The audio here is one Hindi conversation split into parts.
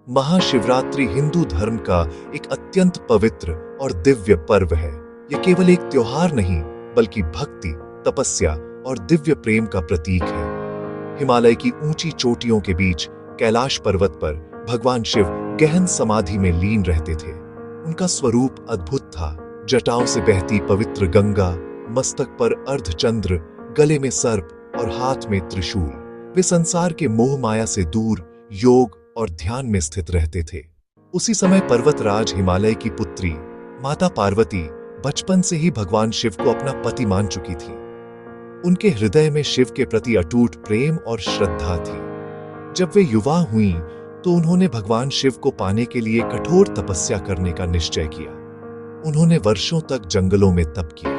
महाशिवरात्रि हिंदू धर्म का एक अत्यंत पवित्र और दिव्य पर्व है। यह केवल एक त्योहार नहीं, बल्कि भक्ति, तपस्या और दिव्य प्रेम का प्रतीक है। हिमालय की ऊंची चोटियों के बीच कैलाश पर्वत पर भगवान शिव गहन समाधि में लीन रहते थे। उनका स्वरूप अद्भुत था। जटाओं से बहती पवित्र गंगा, मस्तक पर अर्धचंद्र, गले में सर्प और हाथ में त्रिशूल। वे संसार के मोह माया से दूर योग और ध्यान में स्थित रहते थे। उसी समय पर्वतराज हिमालय की पुत्री माता पार्वती बचपन से ही भगवान शिव को अपना पति मान चुकी थी। उनके हृदय में शिव के प्रति अटूट प्रेम और श्रद्धा थी। जब वे युवा हुईं, तो उन्होंने भगवान शिव को पाने के लिए कठोर तपस्या करने का निश्चय किया। उन्होंने वर्षों तक जंगलों में तप किया,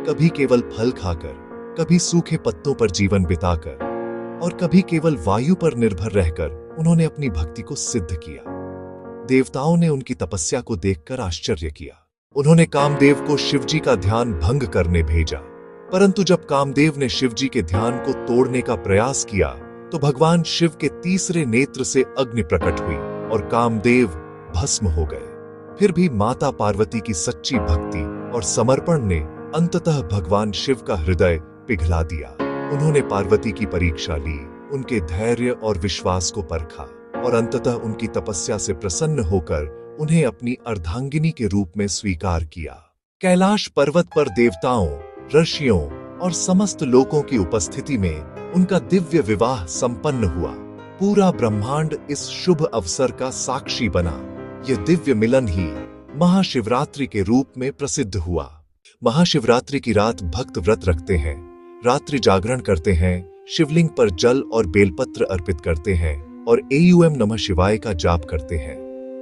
कभी केवल फल खाकर, कभी सूखे पत्तों पर जीवन बिताकर और कभी केवल वायु पर निर्भर रहकर उन्होंने अपनी भक्ति को सिद्ध किया। देवताओं ने उनकी तपस्या को देखकर आश्चर्य किया। उन्होंने कामदेव को शिवजी का ध्यान भंग करने भेजा, परंतु जब कामदेव ने शिवजी के ध्यान को तोड़ने का प्रयास किया, तो भगवान शिव के तीसरे नेत्र से अग्नि प्रकट हुई और कामदेव भस्म हो गए। फिर भी माता पार्वती की सच्ची भक्ति और समर्पण ने अंततः भगवान शिव का हृदय पिघला दिया। उन्होंने पार्वती की परीक्षा ली, उनके धैर्य और विश्वास को परखा और अंततः उनकी तपस्या से प्रसन्न होकर उन्हें अपनी अर्धांगिनी के रूप में स्वीकार किया। कैलाश पर्वत पर देवताओं, ऋषियों और समस्त लोगों की उपस्थिति में उनका दिव्य विवाह संपन्न हुआ। पूरा ब्रह्मांड इस शुभ अवसर का साक्षी बना। यह दिव्य मिलन ही महाशिवरात्रि के रूप में प्रसिद्ध हुआ। महाशिवरात्रि की रात भक्त व्रत रखते हैं, रात्रि जागरण करते हैं, शिवलिंग पर जल और बेलपत्र अर्पित करते हैं और एयूएम नमः शिवाय का जाप करते हैं।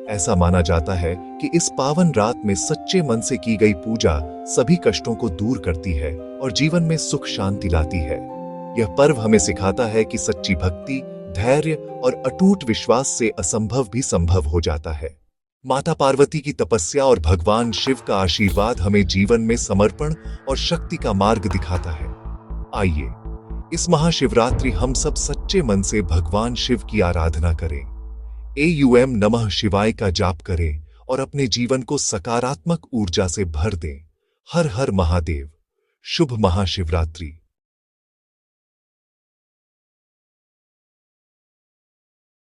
ऐसा माना जाता है कि इस पावन रात में सच्चे मन से की गई पूजा सभी कष्टों को दूर करती है और जीवन में सुख शांति लाती है। यह पर्व हमें सिखाता है कि सच्ची भक्ति, धैर्य और अटूट विश्वास से असंभव भी संभव हो जाता है। माता पार्वती की तपस्या और भगवान शिव का आशीर्वाद हमें जीवन में समर्पण और शक्ति का मार्ग दिखाता है। आइए इस महाशिवरात्रि हम सब सच्चे मन से भगवान शिव की आराधना करें, एयूएम नमः शिवाय का जाप करें और अपने जीवन को सकारात्मक ऊर्जा से भर दें। हर हर महादेव। शुभ महाशिवरात्रि।